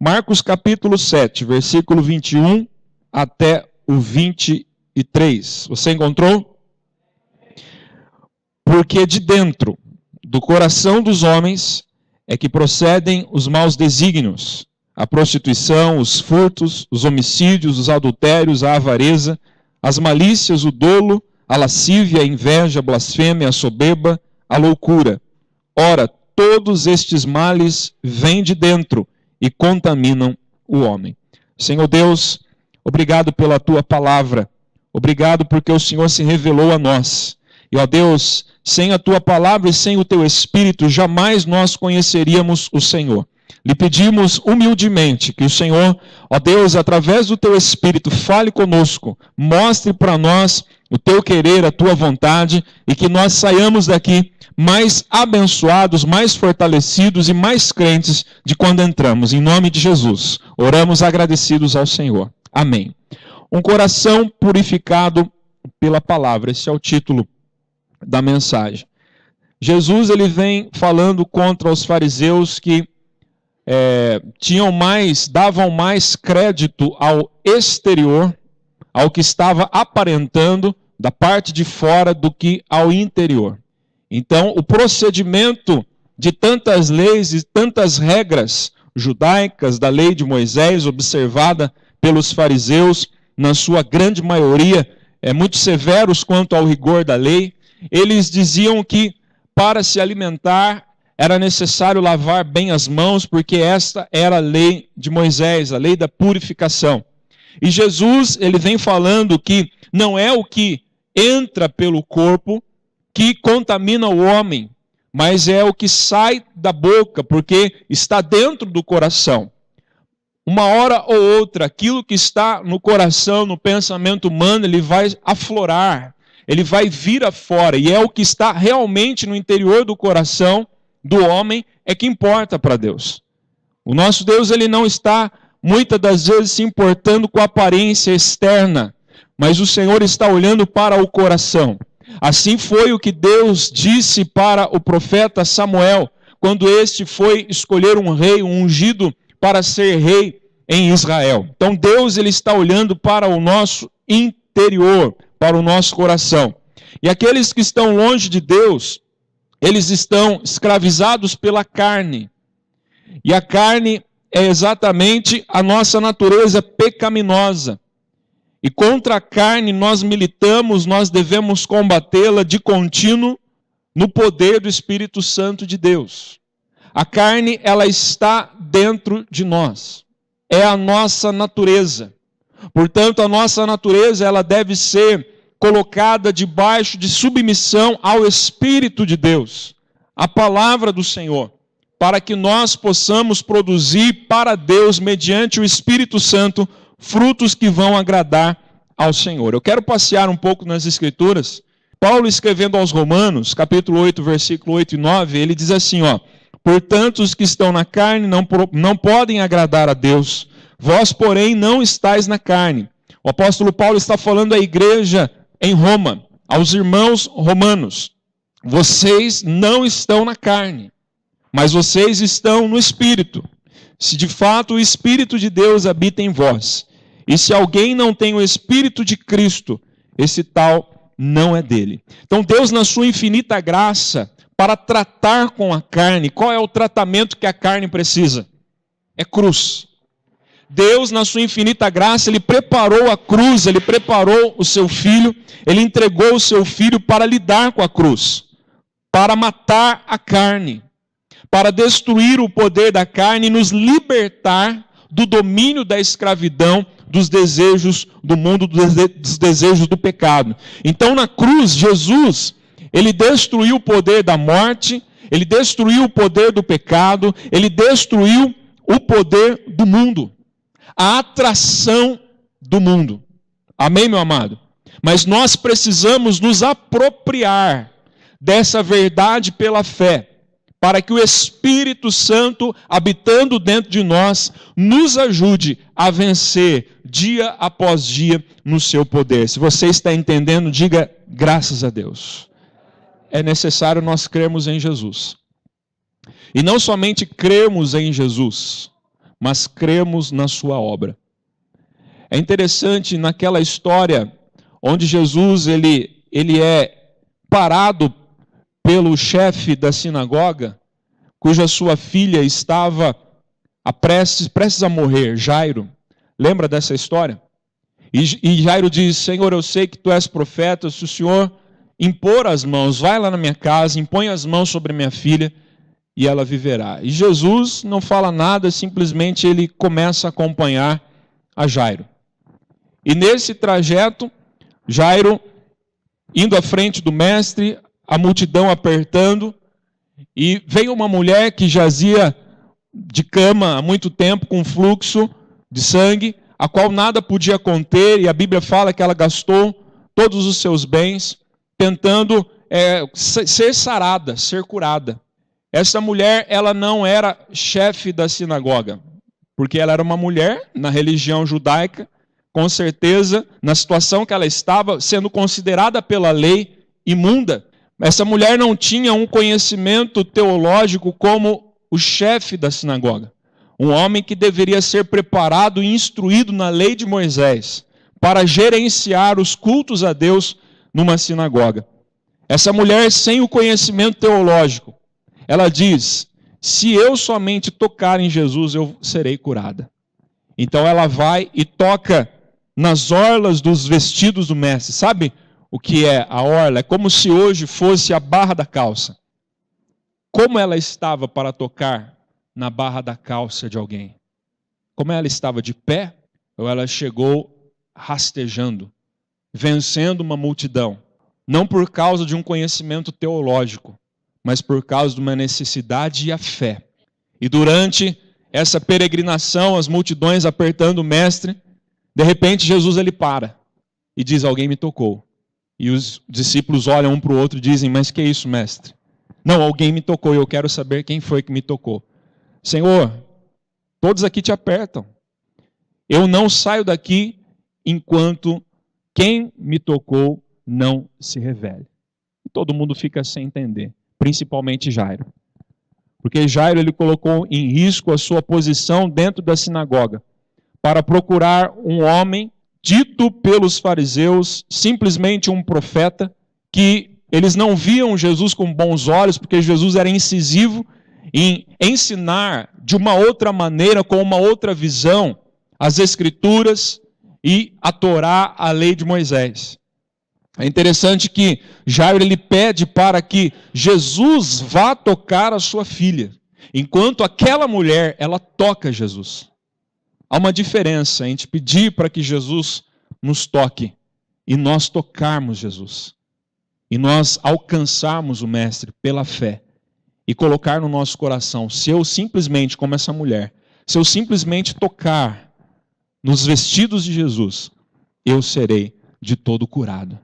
Marcos capítulo 7, versículo 21 até o 23. Você encontrou? Porque de dentro do coração dos homens é que procedem os maus desígnios, a prostituição, os furtos, os homicídios, os adultérios, a avareza, as malícias, o dolo, a lascívia, a inveja, a blasfêmia, a soberba, a loucura. Ora, todos estes males vêm de dentro e contaminam o homem. Senhor Deus, obrigado pela tua palavra. Obrigado porque o Senhor se revelou a nós. E, ó Deus, sem a tua palavra e sem o teu Espírito, jamais nós conheceríamos o Senhor. Lhe pedimos humildemente que o Senhor, ó Deus, através do teu Espírito, fale conosco, mostre para nós o teu querer, a tua vontade, e que nós saiamos daqui mais abençoados, mais fortalecidos e mais crentes de quando entramos. Em nome de Jesus, oramos agradecidos ao Senhor. Amém. Um coração purificado pela palavra. Esse é o título da mensagem. Jesus ele vem falando contra os fariseus que davam mais crédito ao exterior, ao que estava aparentando da parte de fora do que ao interior. Então, o procedimento de tantas leis e tantas regras judaicas da lei de Moisés, observada pelos fariseus, na sua grande maioria, muito severos quanto ao rigor da lei, eles diziam que para se alimentar era necessário lavar bem as mãos, porque esta era a lei de Moisés, a lei da purificação. E Jesus, ele vem falando que não é o que entra pelo corpo que contamina o homem, mas é o que sai da boca, porque está dentro do coração. Uma hora ou outra, aquilo que está no coração, no pensamento humano, ele vai aflorar, ele vai vir afora, e é o que está realmente no interior do coração do homem é que importa para Deus. O nosso Deus, ele não está muitas das vezes se importando com a aparência externa, mas o Senhor está olhando para o coração. Assim foi o que Deus disse para o profeta Samuel, quando este foi escolher um rei, um ungido, para ser rei em Israel. Então Deus ele está olhando para o nosso interior, para o nosso coração. E aqueles que estão longe de Deus, eles estão escravizados pela carne. E a carne é exatamente a nossa natureza pecaminosa. E contra a carne nós militamos, nós devemos combatê-la de contínuo no poder do Espírito Santo de Deus. A carne, ela está dentro de nós. É a nossa natureza. Portanto, a nossa natureza, ela deve ser colocada debaixo de submissão ao Espírito de Deus, a palavra do Senhor, para que nós possamos produzir para Deus, mediante o Espírito Santo, frutos que vão agradar ao Senhor. Eu quero passear um pouco nas Escrituras. Paulo, escrevendo aos Romanos, capítulo 8, versículo 8 e 9, ele diz assim, portanto, os que estão na carne não podem agradar a Deus. Vós, porém, não estáis na carne. O apóstolo Paulo está falando à igreja em Roma, aos irmãos romanos. Vocês não estão na carne, mas vocês estão no Espírito. Se de fato o Espírito de Deus habita em vós. E se alguém não tem o Espírito de Cristo, esse tal não é dele. Então Deus, na sua infinita graça, para tratar com a carne, qual é o tratamento que a carne precisa? É cruz. Deus, na sua infinita graça, Ele preparou a cruz, Ele preparou o seu Filho, Ele entregou o seu Filho para lidar com a cruz, para matar a carne, para destruir o poder da carne e nos libertar do domínio da escravidão, dos desejos do mundo, dos desejos do pecado. Então, na cruz, Jesus, Ele destruiu o poder da morte, Ele destruiu o poder do pecado, Ele destruiu o poder do mundo, a atração do mundo. Amém, meu amado? Mas nós precisamos nos apropriar dessa verdade pela fé, para que o Espírito Santo, habitando dentro de nós, nos ajude a vencer dia após dia no seu poder. Se você está entendendo, diga graças a Deus. É necessário nós crermos em Jesus. E não somente crermos em Jesus, mas cremos na sua obra. É interessante naquela história onde Jesus ele é parado pelo chefe da sinagoga, cuja sua filha estava prestes a morrer, Jairo. Lembra dessa história? E Jairo diz: Senhor, eu sei que tu és profeta, se o Senhor impor as mãos, vai lá na minha casa, impõe as mãos sobre minha filha e ela viverá. E Jesus não fala nada, simplesmente ele começa a acompanhar a Jairo. E nesse trajeto, Jairo indo à frente do mestre, a multidão apertando, e veio uma mulher que jazia de cama há muito tempo, com fluxo de sangue, a qual nada podia conter, e a Bíblia fala que ela gastou todos os seus bens, tentando ser sarada, ser curada. Essa mulher, ela não era chefe da sinagoga, porque ela era uma mulher na religião judaica, com certeza, na situação que ela estava, sendo considerada pela lei imunda. Essa mulher não tinha um conhecimento teológico como o chefe da sinagoga. Um homem que deveria ser preparado e instruído na lei de Moisés para gerenciar os cultos a Deus numa sinagoga. Essa mulher, sem o conhecimento teológico, ela diz: se eu somente tocar em Jesus, eu serei curada. Então ela vai e toca nas orlas dos vestidos do mestre. Sabe o que é a orla? É como se hoje fosse a barra da calça. Como ela estava para tocar na barra da calça de alguém? Como ela estava de pé? Ou ela chegou rastejando, vencendo uma multidão? Não por causa de um conhecimento teológico, mas por causa de uma necessidade e a fé. E durante essa peregrinação, as multidões apertando o mestre, de repente Jesus ele para e diz: alguém me tocou. E os discípulos olham um para o outro e dizem: mas que é isso, mestre? Não, alguém me tocou e eu quero saber quem foi que me tocou. Senhor, todos aqui te apertam. Eu não saio daqui enquanto quem me tocou não se revele. E todo mundo fica sem entender, principalmente Jairo. Porque Jairo ele colocou em risco a sua posição dentro da sinagoga para procurar um homem dito pelos fariseus simplesmente um profeta, que eles não viam Jesus com bons olhos, porque Jesus era incisivo em ensinar de uma outra maneira, com uma outra visão, as Escrituras e a Torá, a lei de Moisés. É interessante que Jairo ele pede para que Jesus vá tocar a sua filha, enquanto aquela mulher, ela toca Jesus. Há uma diferença entre a gente pedir para que Jesus nos toque e nós tocarmos Jesus. E nós alcançarmos o Mestre pela fé e colocar no nosso coração: se eu simplesmente, como essa mulher, se eu simplesmente tocar nos vestidos de Jesus, eu serei de todo curado.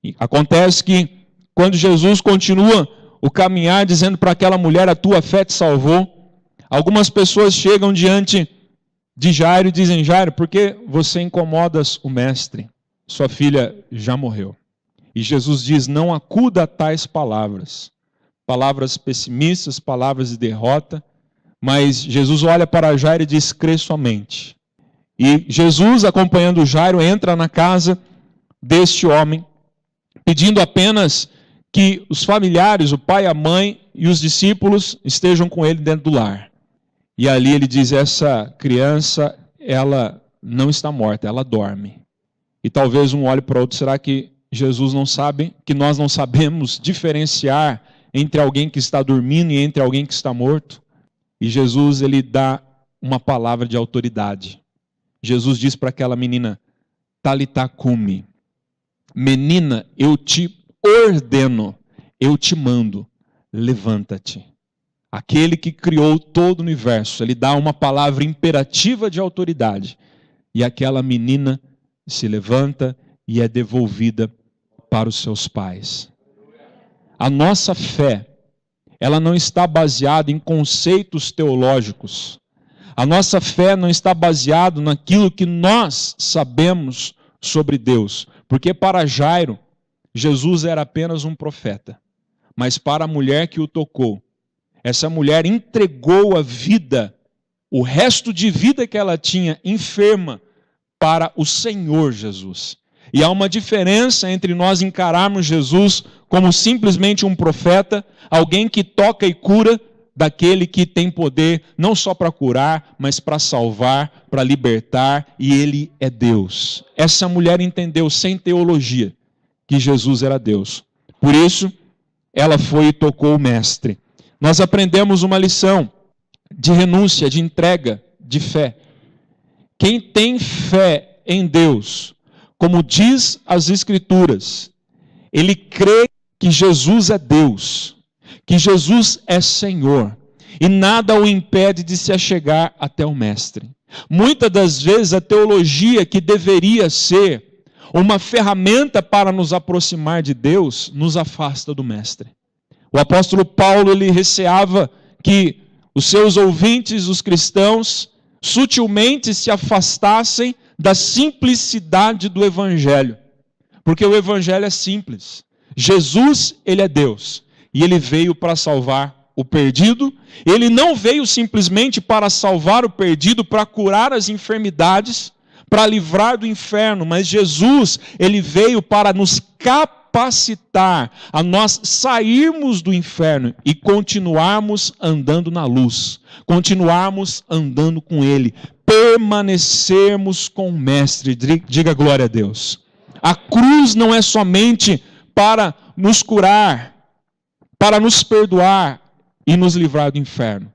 E acontece que quando Jesus continua o caminhar dizendo para aquela mulher: a tua fé te salvou, algumas pessoas chegam diante de Jairo e dizem: Jairo, por que você incomodas o mestre? Sua filha já morreu. E Jesus diz: não acuda a tais palavras. Palavras pessimistas, palavras de derrota. Mas Jesus olha para Jairo e diz: crê somente. E Jesus, acompanhando Jairo, entra na casa deste homem, pedindo apenas que os familiares, o pai, a mãe e os discípulos estejam com ele dentro do lar. E ali ele diz: essa criança, ela não está morta, ela dorme. E talvez um olhe para o outro: será que Jesus não sabe, que nós não sabemos diferenciar entre alguém que está dormindo e entre alguém que está morto? E Jesus, ele dá uma palavra de autoridade. Jesus diz para aquela menina: Talitá cumi. Menina, eu te ordeno, eu te mando, levanta-te. Aquele que criou todo o universo, ele dá uma palavra imperativa de autoridade. E aquela menina se levanta e é devolvida para os seus pais. A nossa fé, ela não está baseada em conceitos teológicos. A nossa fé não está baseada naquilo que nós sabemos sobre Deus. Porque para Jairo, Jesus era apenas um profeta. Mas para a mulher que o tocou, essa mulher entregou a vida o resto de vida que ela tinha enferma para o Senhor Jesus. E há uma diferença entre nós encararmos Jesus como simplesmente um profeta, alguém que toca e cura, daquele que tem poder não só para curar, mas para salvar, para libertar, e ele é Deus. Essa mulher entendeu sem teologia que Jesus era Deus. Por isso, ela foi e tocou o mestre. Nós aprendemos uma lição de renúncia, de entrega, de fé. Quem tem fé em Deus, como diz as Escrituras, ele crê que Jesus é Deus, que Jesus é Senhor, e nada o impede de se achegar até o mestre. Muitas das vezes a teologia, que deveria ser uma ferramenta para nos aproximar de Deus, nos afasta do mestre. O apóstolo Paulo, ele receava que os seus ouvintes, os cristãos, sutilmente se afastassem da simplicidade do evangelho, porque o evangelho é simples. Jesus, ele é Deus, e ele veio para salvar o perdido. Ele não veio simplesmente para salvar o perdido, para curar as enfermidades, para livrar do inferno, mas Jesus, ele veio para nos capacitar a nós sairmos do inferno e continuarmos andando na luz, continuarmos andando com ele, permanecermos com o mestre. Diga glória a Deus. A cruz não é somente para nos curar, para nos perdoar e nos livrar do inferno,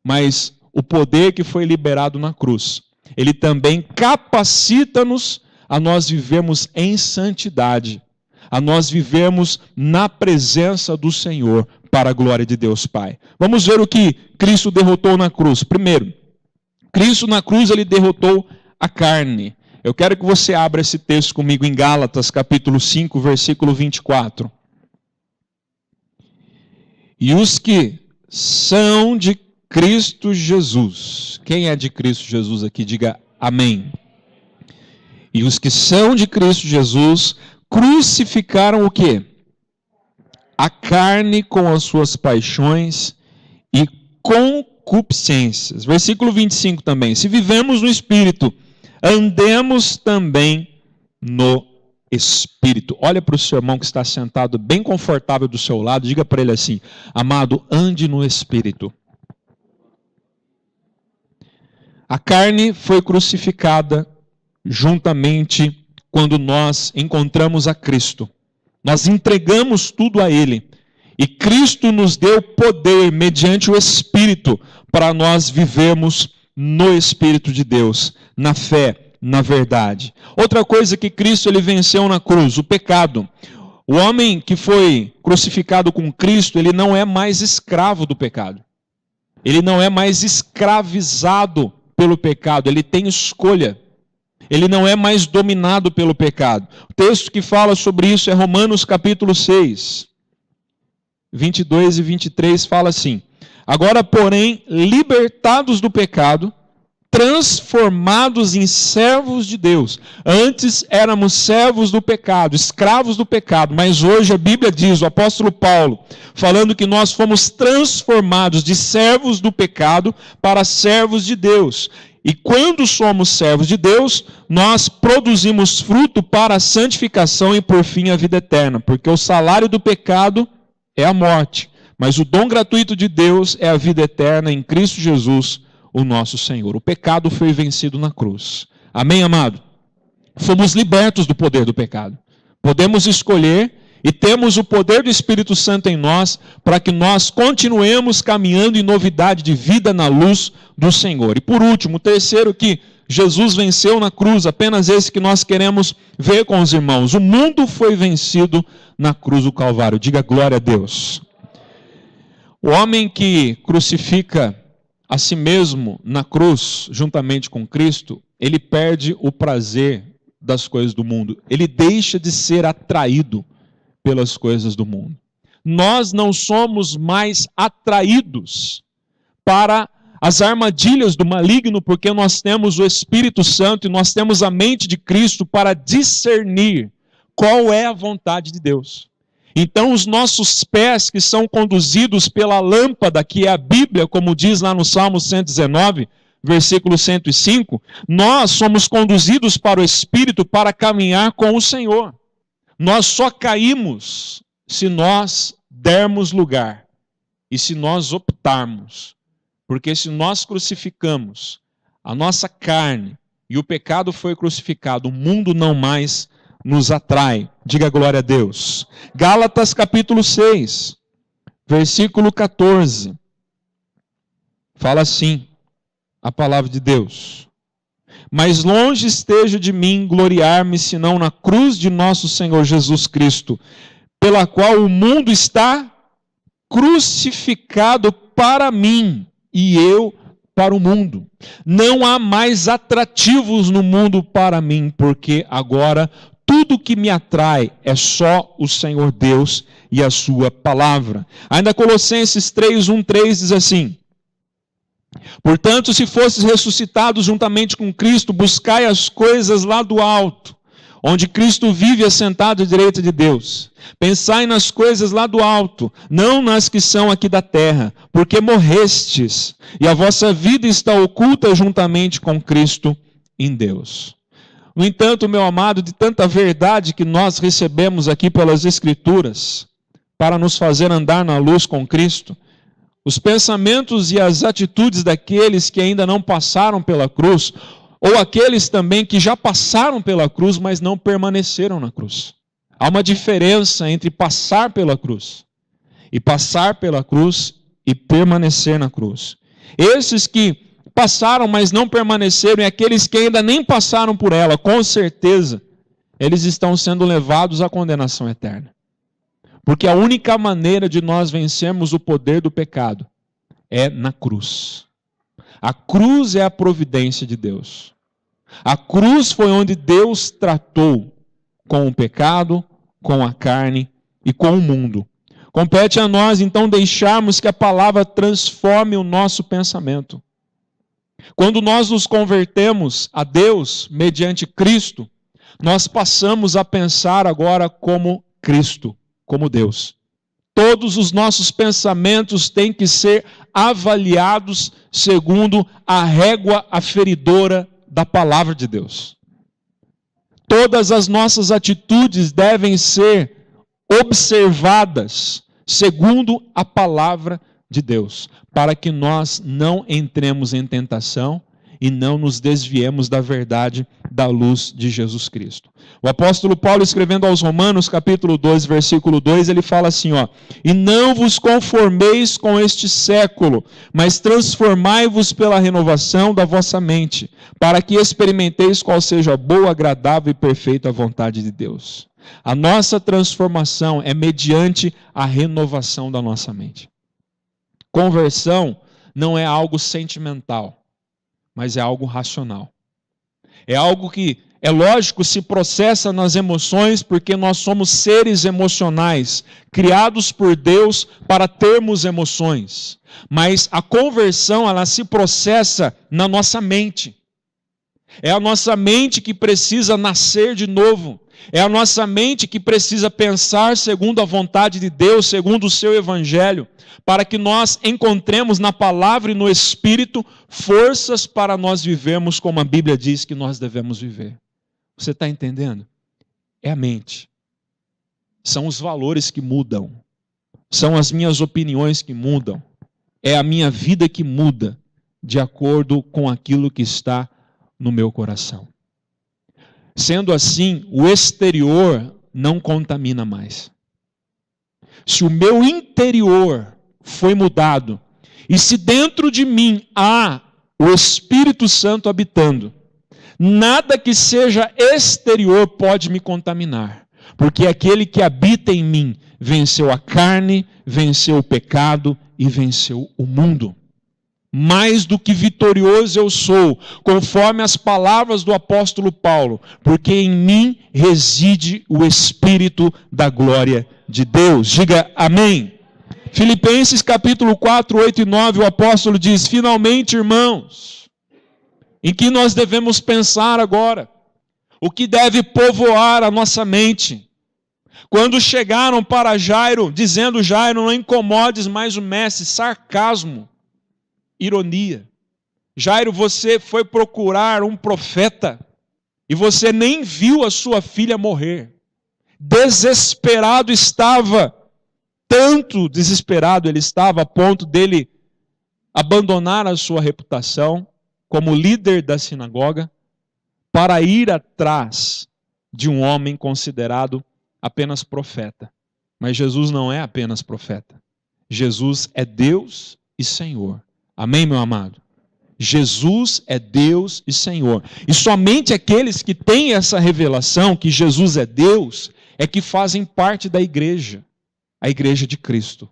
mas o poder que foi liberado na cruz, ele também capacita-nos a nós vivermos em santidade, a nós vivermos na presença do Senhor, para a glória de Deus Pai. Vamos ver o que Cristo derrotou na cruz. Primeiro, Cristo na cruz, ele derrotou a carne. Eu quero que você abra esse texto comigo em Gálatas, capítulo 5, versículo 24. E os que são de Cristo Jesus. Quem é de Cristo Jesus aqui? Diga amém. E os que são de Cristo Jesus crucificaram o quê? A carne com as suas paixões e concupiscências. Versículo 25 também. Se vivemos no Espírito, andemos também no Espírito. Olha para o seu irmão que está sentado bem confortável do seu lado, diga para ele assim: amado, ande no Espírito. A carne foi crucificada juntamente quando nós encontramos a Cristo. Nós entregamos tudo a Ele. E Cristo nos deu poder, mediante o Espírito, para nós vivermos no Espírito de Deus, na fé, na verdade. Outra coisa que Cristo ele venceu na cruz, o pecado. O homem que foi crucificado com Cristo, ele não é mais escravo do pecado. Ele não é mais escravizado pelo pecado, ele tem escolha. Ele não é mais dominado pelo pecado. O texto que fala sobre isso é Romanos capítulo 6, 22 e 23, fala assim: agora, porém, libertados do pecado, transformados em servos de Deus. Antes éramos servos do pecado, escravos do pecado, mas hoje a Bíblia diz, o apóstolo Paulo, falando que nós fomos transformados de servos do pecado para servos de Deus. E quando somos servos de Deus, nós produzimos fruto para a santificação e por fim a vida eterna, porque o salário do pecado é a morte, mas o dom gratuito de Deus é a vida eterna em Cristo Jesus, o nosso Senhor. O pecado foi vencido na cruz. Amém, amado? Fomos libertos do poder do pecado. Podemos escolher e temos o poder do Espírito Santo em nós para que nós continuemos caminhando em novidade de vida na luz do Senhor. E por último, o terceiro que Jesus venceu na cruz, apenas esse que nós queremos ver com os irmãos. O mundo foi vencido na cruz do Calvário. Diga glória a Deus. O homem que crucifica a si mesmo na cruz, juntamente com Cristo, ele perde o prazer das coisas do mundo. Ele deixa de ser atraído pelas coisas do mundo. Nós não somos mais atraídos para as armadilhas do maligno, porque nós temos o Espírito Santo e nós temos a mente de Cristo para discernir qual é a vontade de Deus. Então os nossos pés que são conduzidos pela lâmpada, que é a Bíblia, como diz lá no Salmo 119, versículo 105, nós somos conduzidos para o Espírito para caminhar com o Senhor. Nós só caímos se nós dermos lugar e se nós optarmos. Porque se nós crucificamos a nossa carne e o pecado foi crucificado, o mundo não mais nos atrai. Diga glória a Deus. Gálatas capítulo 6, versículo 14. Fala assim a palavra de Deus: mas longe esteja de mim gloriar-me, senão na cruz de nosso Senhor Jesus Cristo, pela qual o mundo está crucificado para mim e eu para o mundo. Não há mais atrativos no mundo para mim, porque agora tudo que me atrai é só o Senhor Deus e a sua palavra. Ainda Colossenses 3:1-3 diz assim: portanto, se fostes ressuscitados juntamente com Cristo, buscai as coisas lá do alto, onde Cristo vive assentado à direita de Deus. Pensai nas coisas lá do alto, não nas que são aqui da terra, porque morrestes, e a vossa vida está oculta juntamente com Cristo em Deus. No entanto, meu amado, de tanta verdade que nós recebemos aqui pelas Escrituras, para nos fazer andar na luz com Cristo, os pensamentos e as atitudes daqueles que ainda não passaram pela cruz, ou aqueles também que já passaram pela cruz, mas não permaneceram na cruz. Há uma diferença entre passar pela cruz e permanecer na cruz. Esses que passaram, mas não permaneceram, e aqueles que ainda nem passaram por ela, com certeza, eles estão sendo levados à condenação eterna. Porque a única maneira de nós vencermos o poder do pecado é na cruz. A cruz é a providência de Deus. A cruz foi onde Deus tratou com o pecado, com a carne e com o mundo. Compete a nós, então, deixarmos que a palavra transforme o nosso pensamento. Quando nós nos convertemos a Deus mediante Cristo, nós passamos a pensar agora como Cristo, como Deus. Todos os nossos pensamentos têm que ser avaliados segundo a régua aferidora da palavra de Deus. Todas as nossas atitudes devem ser observadas segundo a palavra de Deus, para que nós não entremos em tentação e não nos desviemos da verdade da luz de Jesus Cristo. O apóstolo Paulo, escrevendo aos Romanos, capítulo 12, versículo 2, ele fala assim, e não vos conformeis com este século, mas transformai-vos pela renovação da vossa mente, para que experimenteis qual seja a boa, agradável e perfeita vontade de Deus. A nossa transformação é mediante a renovação da nossa mente. Conversão não é algo sentimental, mas é algo racional. É algo que, é lógico, se processa nas emoções, porque nós somos seres emocionais, criados por Deus para termos emoções. Mas a conversão, ela se processa na nossa mente. É a nossa mente que precisa nascer de novo. É a nossa mente que precisa pensar segundo a vontade de Deus, segundo o seu evangelho, para que nós encontremos na palavra e no Espírito forças para nós vivermos como a Bíblia diz que nós devemos viver. Você está entendendo? É a mente. São os valores que mudam. São as minhas opiniões que mudam. É a minha vida que muda de acordo com aquilo que está no meu coração. Sendo assim, o exterior não contamina mais. Se o meu interior foi mudado, e se dentro de mim há o Espírito Santo habitando, nada que seja exterior pode me contaminar, porque aquele que habita em mim venceu a carne, venceu o pecado e venceu o mundo. Mais do que vitorioso eu sou, conforme as palavras do apóstolo Paulo, porque em mim reside o Espírito da glória de Deus. Diga amém. Filipenses capítulo 4, 8 e 9, o apóstolo diz, finalmente, irmãos, em que nós devemos pensar agora? O que deve povoar a nossa mente? Quando chegaram para Jairo, dizendo, Jairo, não incomodes mais o mestre, sarcasmo, ironia. Jairo, você foi procurar um profeta e você nem viu a sua filha morrer. Desesperado estava, tanto desesperado ele estava a ponto dele abandonar a sua reputação como líder da sinagoga para ir atrás de um homem considerado apenas profeta. Mas Jesus não é apenas profeta. Jesus é Deus e Senhor. Amém, meu amado? Jesus é Deus e Senhor. E somente aqueles que têm essa revelação que Jesus é Deus é que fazem parte da igreja, a igreja de Cristo.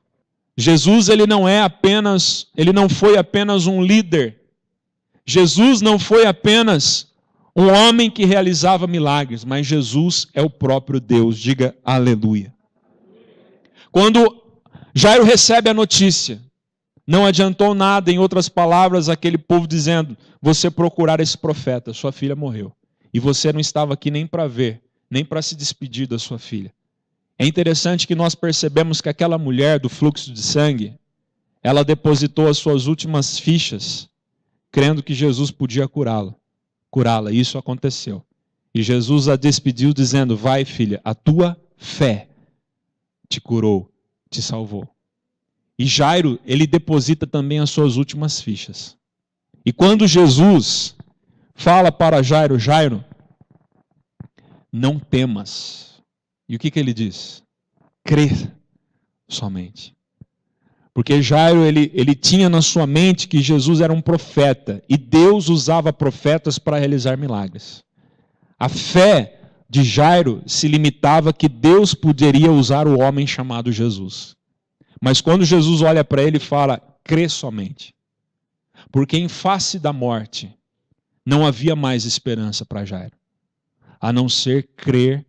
Jesus ele não foi apenas um líder. Jesus não foi apenas um homem que realizava milagres, mas Jesus é o próprio Deus. Diga aleluia. Quando Jairo recebe a notícia, não adiantou nada, em outras palavras, aquele povo dizendo, você procurar esse profeta, sua filha morreu. E você não estava aqui nem para ver, nem para se despedir da sua filha. É interessante que nós percebemos que aquela mulher do fluxo de sangue, ela depositou as suas últimas fichas, crendo que Jesus podia curá-la. Isso aconteceu. E Jesus a despediu dizendo, vai filha, a tua fé te curou, te salvou. E Jairo, ele deposita também as suas últimas fichas. E quando Jesus fala para Jairo, Jairo, não temas. E o que ele diz? Crê somente. Porque Jairo, ele tinha na sua mente que Jesus era um profeta. E Deus usava profetas para realizar milagres. A fé de Jairo se limitava que Deus poderia usar o homem chamado Jesus. Mas quando Jesus olha para ele e fala, crê somente. Porque em face da morte, não havia mais esperança para Jairo. A não ser crer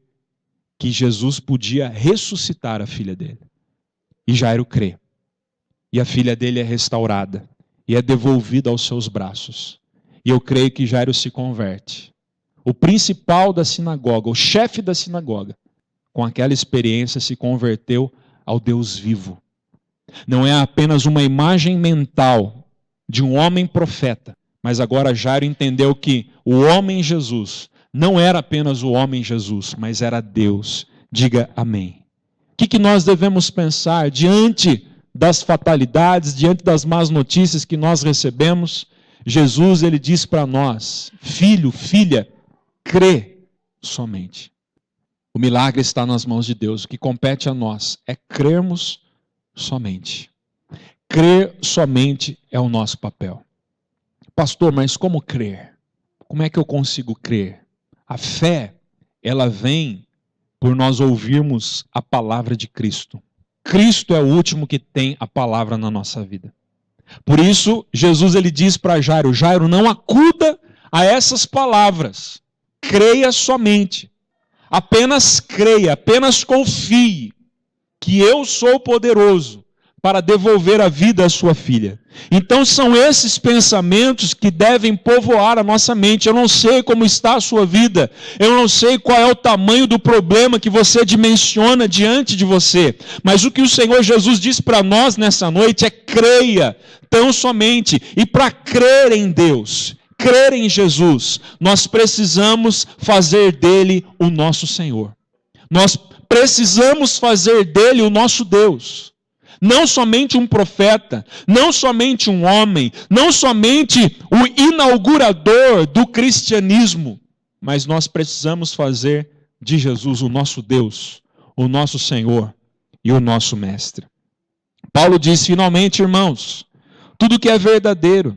que Jesus podia ressuscitar a filha dele. E Jairo crê. E a filha dele é restaurada. E é devolvida aos seus braços. E eu creio que Jairo se converte. O principal da sinagoga, o chefe da sinagoga, com aquela experiência se converteu ao Deus vivo. Não é apenas uma imagem mental de um homem profeta, mas agora Jairo entendeu que o homem Jesus não era apenas o homem Jesus, mas era Deus. Diga amém. O que nós devemos pensar diante das fatalidades, diante das más notícias que nós recebemos? Jesus, ele diz para nós, filho, filha, crê somente. O milagre está nas mãos de Deus. O que compete a nós é crermos somente. Crer somente é o nosso papel. Pastor, mas como crer? Como é que eu consigo crer? A fé, ela vem por nós ouvirmos a palavra de Cristo. Cristo é o último que tem a palavra na nossa vida. Por isso, Jesus ele diz para Jairo, Jairo, não acuda a essas palavras. Creia somente. Apenas creia, apenas confie que eu sou poderoso para devolver a vida à sua filha. Então são esses pensamentos que devem povoar a nossa mente. Eu não sei como está a sua vida, eu não sei qual é o tamanho do problema que você dimensiona diante de você, mas o que o Senhor Jesus diz para nós nessa noite é creia, tão somente. E para crer em Deus, crer em Jesus, nós precisamos fazer dele o nosso Senhor. Nós precisamos fazer dele o nosso Deus. Não somente um profeta, não somente um homem, não somente o inaugurador do cristianismo, mas nós precisamos fazer de Jesus o nosso Deus, o nosso Senhor e o nosso Mestre. Paulo diz, finalmente, irmãos, tudo que é verdadeiro,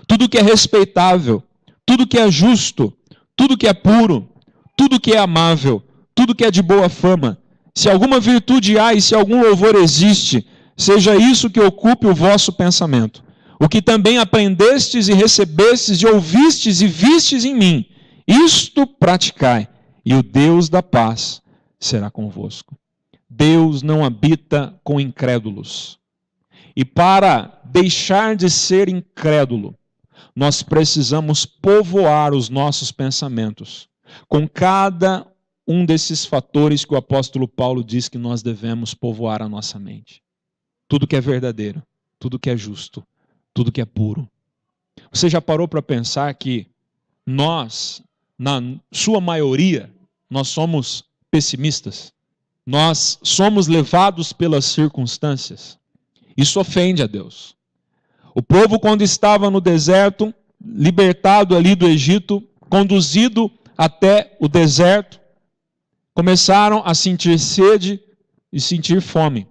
tudo que é respeitável, tudo que é justo, tudo que é puro, tudo que é amável, tudo que é de boa fama, se alguma virtude há e se algum louvor existe, seja isso que ocupe o vosso pensamento. O que também aprendestes e recebestes e ouvistes e vistes em mim, isto praticai, e o Deus da paz será convosco. Deus não habita com incrédulos. E para deixar de ser incrédulo, nós precisamos povoar os nossos pensamentos com cada um desses fatores que o apóstolo Paulo diz que nós devemos povoar a nossa mente. Tudo que é verdadeiro, tudo que é justo, tudo que é puro, Você já parou para pensar que nós, na sua maioria, nós somos pessimistas? Nós somos levados pelas circunstâncias. Isso ofende a Deus. O povo, quando estava no deserto, libertado ali do Egito, conduzido até o deserto, começaram a sentir sede e sentir fome.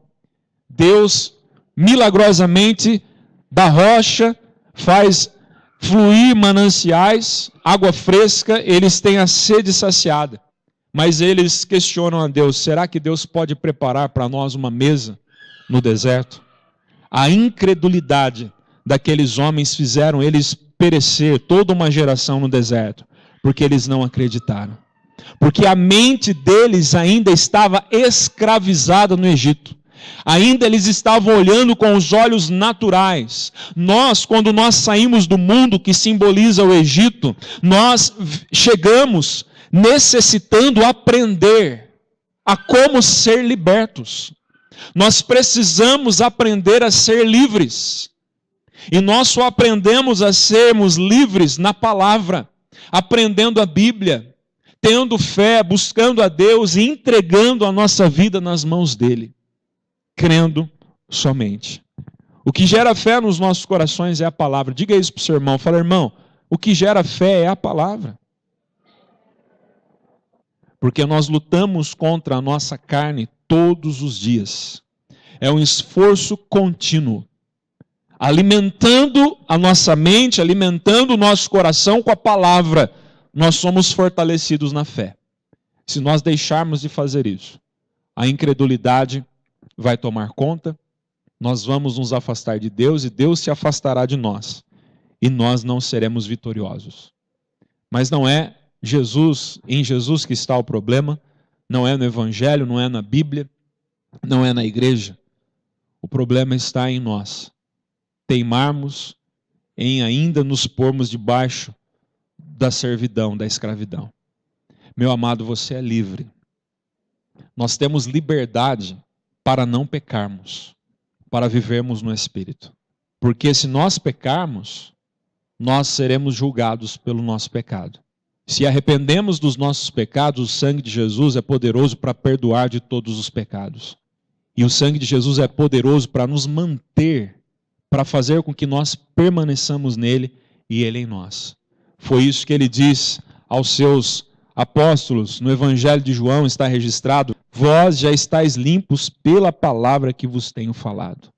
Deus, milagrosamente, da rocha, faz fluir mananciais, água fresca, eles têm a sede saciada. Mas eles questionam a Deus: será que Deus pode preparar para nós uma mesa no deserto? A incredulidade daqueles homens fizeram eles perecer toda uma geração no deserto, porque eles não acreditaram. Porque a mente deles ainda estava escravizada no Egito. Ainda eles estavam olhando com os olhos naturais. Nós, quando nós saímos do mundo que simboliza o Egito, nós chegamos necessitando aprender a como ser libertos. Nós precisamos aprender a ser livres. E nós só aprendemos a sermos livres na palavra, aprendendo a Bíblia, tendo fé, buscando a Deus e entregando a nossa vida nas mãos dele, crendo somente. O que gera fé nos nossos corações é a palavra. Diga isso para o seu irmão. Fala: irmão, o que gera fé é a palavra. Porque nós lutamos contra a nossa carne todos os dias. É um esforço contínuo. Alimentando a nossa mente, alimentando o nosso coração com a palavra, nós somos fortalecidos na fé. Se nós deixarmos de fazer isso, a incredulidade vai tomar conta, nós vamos nos afastar de Deus e Deus se afastará de nós. E nós não seremos vitoriosos. Mas não é em Jesus que está o problema, não é no Evangelho, não é na Bíblia, não é na igreja. O problema está em nós. Teimarmos em ainda nos pormos debaixo da servidão, da escravidão. Meu amado, você é livre. Nós temos liberdade para não pecarmos, para vivermos no Espírito. Porque se nós pecarmos, nós seremos julgados pelo nosso pecado. Se arrependemos dos nossos pecados, o sangue de Jesus é poderoso para perdoar de todos os pecados. E o sangue de Jesus é poderoso para nos manter, para fazer com que nós permaneçamos nele e ele em nós. Foi isso que ele diz aos seus apóstolos, no Evangelho de João está registrado: vós já estáis limpos pela palavra que vos tenho falado.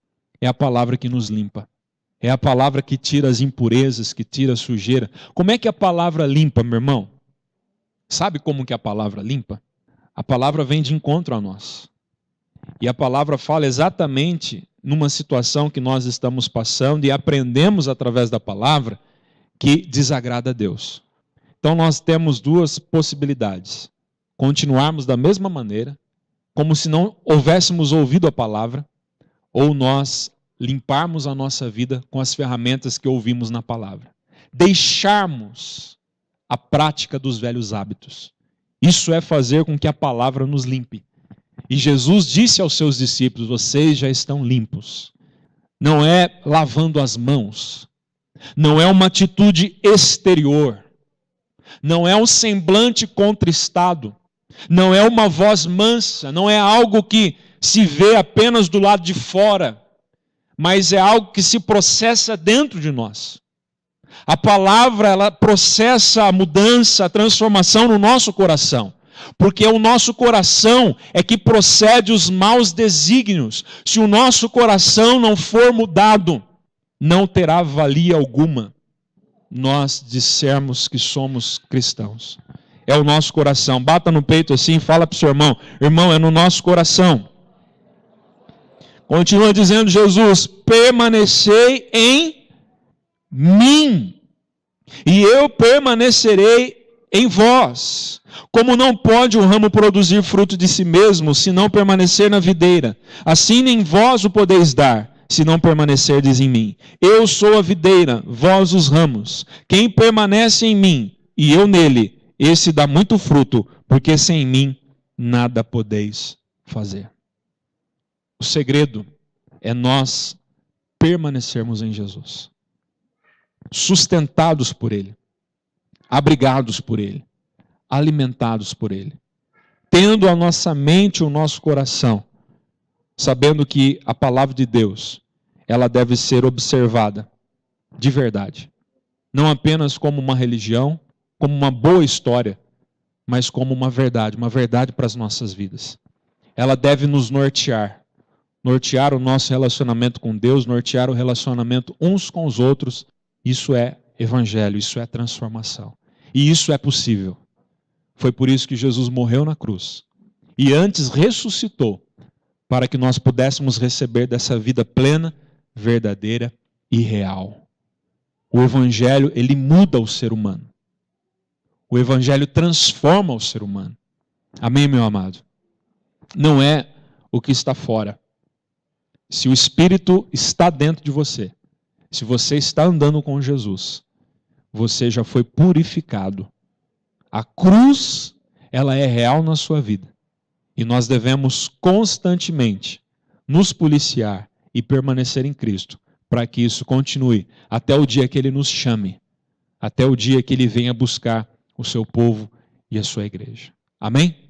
É a palavra que nos limpa. É a palavra que tira as impurezas, que tira a sujeira. Como é que a palavra limpa, meu irmão? Sabe como que a palavra limpa? A palavra vem de encontro a nós. E a palavra fala exatamente numa situação que nós estamos passando e aprendemos através da palavra que desagrada a Deus. Então nós temos duas possibilidades: continuarmos da mesma maneira, como se não houvéssemos ouvido a palavra, ou nós limparmos a nossa vida com as ferramentas que ouvimos na palavra. Deixarmos a prática dos velhos hábitos. Isso é fazer com que a palavra nos limpe. E Jesus disse aos seus discípulos: vocês já estão limpos. Não é lavando as mãos, não é uma atitude exterior, não é um semblante contristado, não é uma voz mansa, não é algo que se vê apenas do lado de fora, mas é algo que se processa dentro de nós. A palavra, ela processa a mudança, a transformação no nosso coração. Porque é o nosso coração é que procede os maus desígnios. Se o nosso coração não for mudado, não terá valia alguma nós dissermos que somos cristãos. É o nosso coração. Bata no peito assim, fala para o seu irmão: irmão, é no nosso coração. Continua dizendo Jesus: permanecei em mim, e eu permanecerei em vós. Como não pode o ramo produzir fruto de si mesmo, se não permanecer na videira, assim nem vós o podeis dar, se não permanecerdes em mim. Eu sou a videira, vós os ramos. Quem permanece em mim e eu nele, esse dá muito fruto, porque sem mim nada podeis fazer. O segredo é nós permanecermos em Jesus. sustentados por Ele, abrigados por Ele, alimentados por Ele, tendo a nossa mente, o nosso coração, sabendo que a palavra de Deus, ela deve ser observada de verdade, não apenas como uma religião, como uma boa história, mas como uma verdade para as nossas vidas. Ela deve nos nortear o nosso relacionamento com Deus, nortear o relacionamento uns com os outros. Isso é evangelho, isso é transformação. E isso é possível. Foi por isso que Jesus morreu na cruz. E antes ressuscitou, para que nós pudéssemos receber dessa vida plena, verdadeira e real. O evangelho, ele muda o ser humano. O evangelho transforma o ser humano. Amém, meu amado? Não é o que está fora. Se o Espírito está dentro de você, se você está andando com Jesus, você já foi purificado. A cruz, ela é real na sua vida. E nós devemos constantemente nos policiar e permanecer em Cristo, para que isso continue até o dia que Ele nos chame, até o dia que Ele venha buscar o seu povo e a sua igreja. Amém?